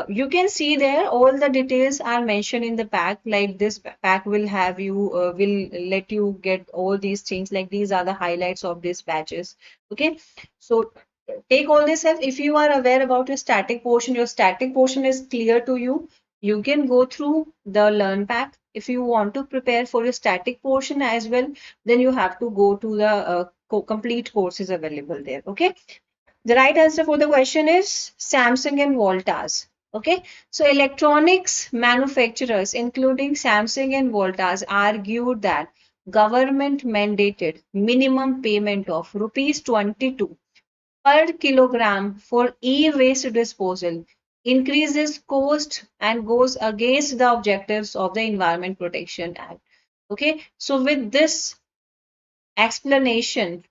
you can see there all the details are mentioned in the pack. Like, this pack will have you will let you get all these things, like these are the highlights of these batches. Okay, so take all this help. If you are aware about your static portion is clear to you, you can go through the learn pack. If you want to prepare for your static portion as well, then you have to go to the complete courses available there. Okay, the right answer for the question is Samsung and Voltas. Okay, so electronics manufacturers, including Samsung and Voltas, argued that government mandated minimum payment of rupees 22 per kilogram for e-waste disposal increases cost and goes against the objectives of the Environment Protection Act. Okay, so with this explanation,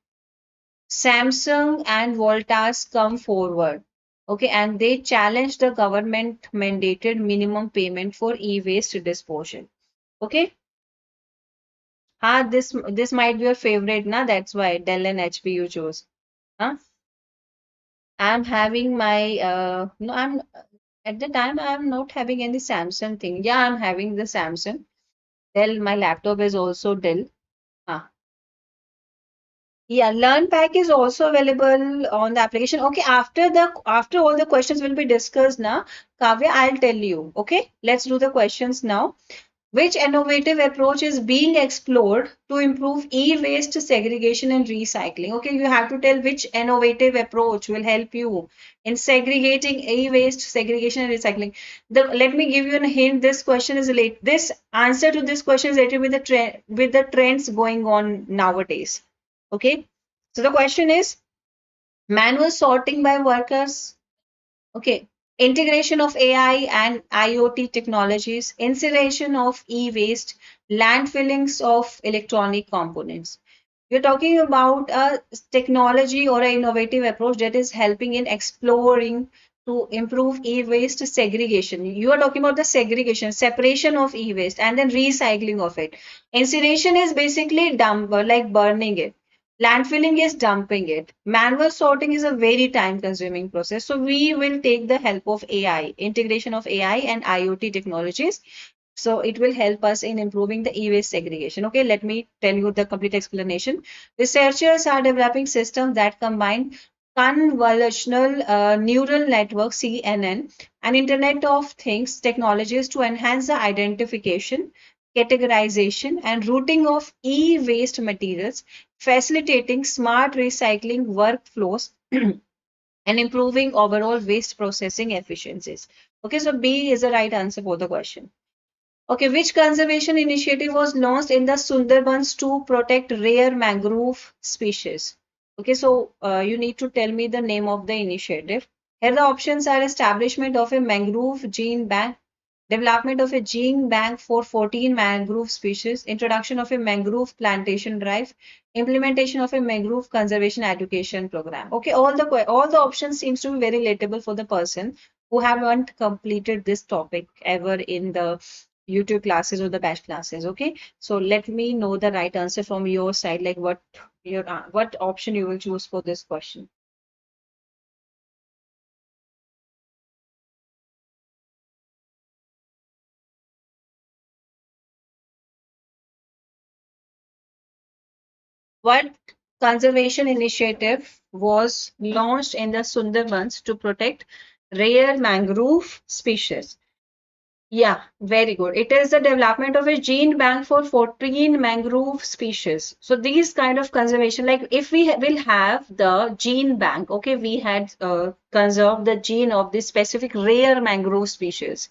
Samsung and Voltas come forward, okay, and they challenge the government mandated minimum payment for e-waste disposal. Okay, this might be your favorite, na? That's why Dell and HP you chose. Huh? I'm having my no, I'm at the time I'm not having any Samsung thing. Yeah, I'm having the Samsung. Dell, my laptop is also Dell. Huh. Yeah, Learn Pack is also available on the application. Okay, after all the questions will be discussed now, Kavya, I'll tell you. Okay, let's do the questions now. Which innovative approach is being explored to improve e-waste segregation and recycling? Okay, you have to tell which innovative approach will help you in segregating e-waste, segregation, and recycling. Let me give you a hint. This question is related. This answer to this question is related with the trend, with the trends going on nowadays. Okay, so the question is manual sorting by workers. Okay, integration of AI and IoT technologies, incineration of e-waste, landfillings of electronic components. We're talking about a technology or an innovative approach that is helping in exploring to improve e-waste segregation. You are talking about the segregation, separation of e-waste and then recycling of it. Incineration is basically dump, like burning it. Landfilling is dumping it. Manual sorting is a very time consuming process. So we will take the help of AI, integration of AI and IoT technologies. So it will help us in improving the e-waste segregation. Okay, let me tell you the complete explanation. Researchers are developing systems that combine convolutional neural network CNN and Internet of Things technologies to enhance the identification, categorization, and routing of e-waste materials, facilitating smart recycling workflows and improving overall waste processing efficiencies. Okay, so B is the right answer for the question. Okay, which conservation initiative was launched in the Sundarbans to protect rare mangrove species? Okay, so you need to tell me the name of the initiative. Here the options are establishment of a mangrove gene bank, development of a gene bank for 14 mangrove species, introduction of a mangrove plantation drive, implementation of a mangrove conservation education program. Okay, all the options seems to be very relatable for the person who haven't completed this topic ever in the YouTube classes or the batch classes. Okay, so let me know the right answer from your side, like what option you will choose for this question. What conservation initiative was launched in the Sundarbans to protect rare mangrove species? Yeah, very good. It is the development of a gene bank for 14 mangrove species. So these kind of conservation, like if we will have the gene bank, okay, we had conserved the gene of this specific rare mangrove species.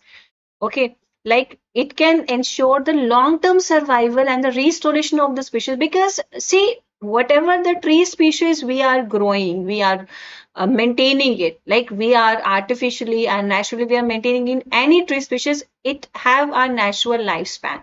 Okay, like it can ensure the long-term survival and the restoration of the species, because see, whatever the tree species we are growing, we are maintaining it, like we are artificially and naturally we are maintaining in any tree species, it have a natural lifespan.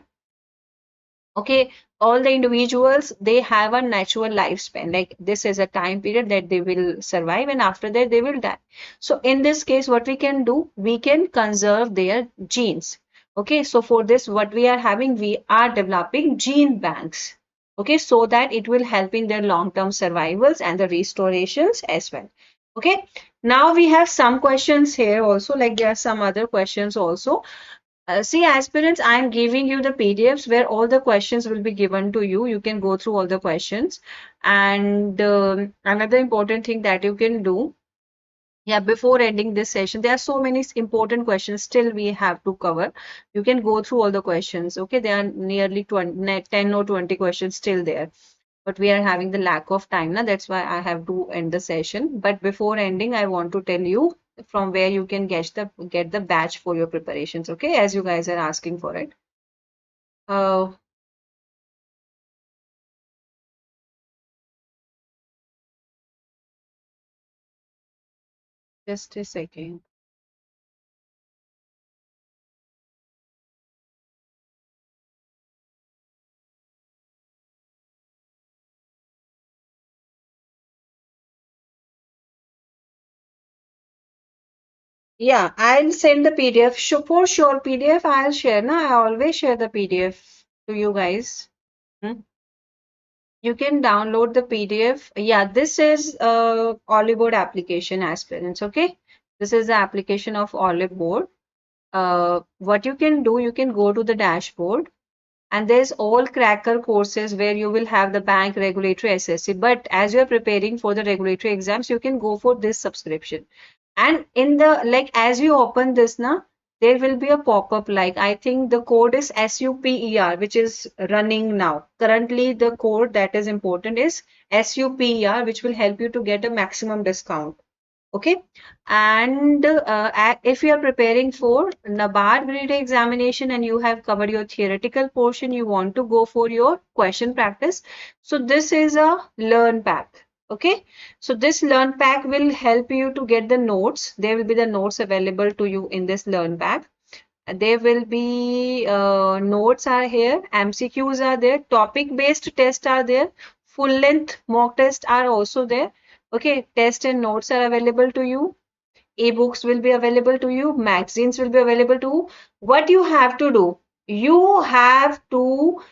Okay, all the individuals, they have a natural lifespan, like this is a time period that they will survive and after that they will die. So in this case what we can do, we can conserve their genes. Okay, so for this what we are having, we are developing gene banks. Okay, so that it will help in their long-term survivals and the restorations as well. Okay, now we have some questions here also, like there are some other questions also. See, aspirants, I'm giving you the PDFs where all the questions will be given to you. You can go through all the questions. And another important thing that you can do, yeah, before ending this session, there are so many important questions still we have to cover. You can go through all the questions. Okay, there are nearly 20, 10 or 20 questions still there. But we are having the lack of time now. That's why I have to end the session. But before ending, I want to tell you from where you can get the batch for your preparations. Okay, as you guys are asking for it. Uh, just a second. Yeah, I'll send the PDF. For sure, PDF I'll share. Na, I always share the PDF to you guys. Hmm? You can download the PDF. Yeah, this is Oliveboard application, aspirants. Okay, this is the application of Oliveboard. What you can do, you can go to the dashboard, and there's all cracker courses where you will have the bank regulatory SSC. But as you're preparing for the regulatory exams, you can go for this subscription. And in the, like, as you open this now, there will be a pop-up, like I think the code is SUPER, which is running now. Currently, the code that is important is SUPER, which will help you to get a maximum discount. Okay, and if you are preparing for NABARD Grade A examination and you have covered your theoretical portion, you want to go for your question practice. So this is a learn pack. Okay, so this learn pack will help you to get the notes. There will be the notes available to you in this learn pack. There will be notes are here, MCQs are there, topic based tests are there, full length mock tests are also there. Okay, test and notes are available to you. Ebooks will be available to you. Magazines will be available to you. What you have to do, you have to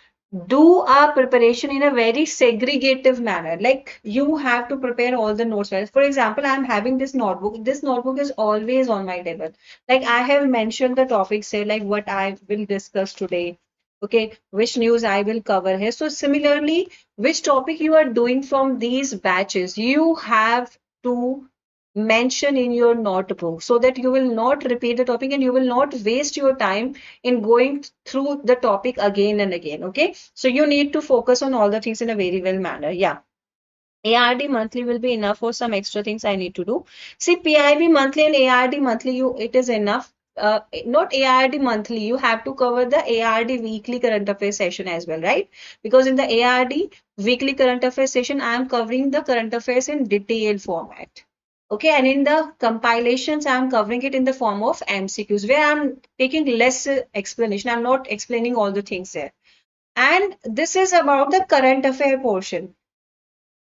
do a preparation in a very segregative manner. Like you have to prepare all the notes well. For example, I'm having this notebook. This notebook is always on my table. Like I have mentioned the topics here, like what I will discuss today. Okay, which news I will cover here. So similarly, which topic you are doing from these batches, you have to mention in your notebook so that you will not repeat the topic and you will not waste your time in going through the topic again and again. Okay, so you need to focus on all the things in a very well manner. Yeah, ARD monthly will be enough for some extra things I need to do. See, PIB monthly and ARD monthly, you it is enough. Not ARD monthly, you have to cover the ARD weekly current affairs session as well, right? Because in the ARD weekly current affairs session, I am covering the current affairs in detailed format. Okay, and in the compilations, I'm covering it in the form of MCQs, where I'm taking less explanation. I'm not explaining all the things there. And this is about the current affair portion.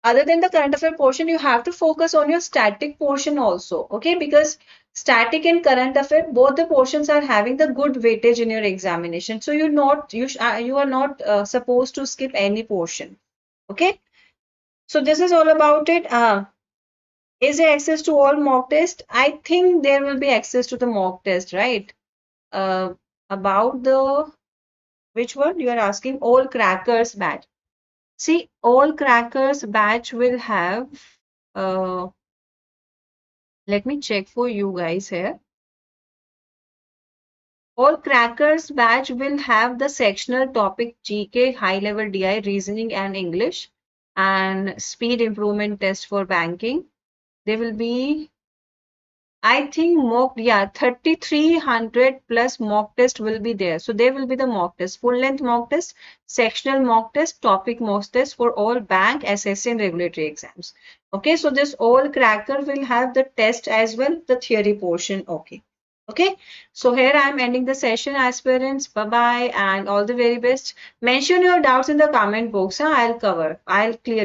Other than the current affair portion, you have to focus on your static portion also. Okay, because static and current affair, both the portions are having the good weightage in your examination. So you are not supposed to skip any portion. Okay, so this is all about it. Is there access to all mock test? I think there will be access to the mock test, right? Uh, about the which one you are asking? All crackers batch. See, all crackers batch will have. Uh, Let me check for you guys here. All crackers batch will have the sectional topic GK, high level DI, reasoning and English, and speed improvement test for banking. There will be, I think, mock, yeah, 3,300 plus mock test will be there. So there will be the mock test, full length mock test, sectional mock test, topic mock test for all bank, SSC and regulatory exams. Okay, so this all cracker will have the test as well, the theory portion. Okay. Okay, so here I am ending the session, aspirants. Bye bye and all the very best. Mention your doubts in the comment box. Huh? I'll clear it.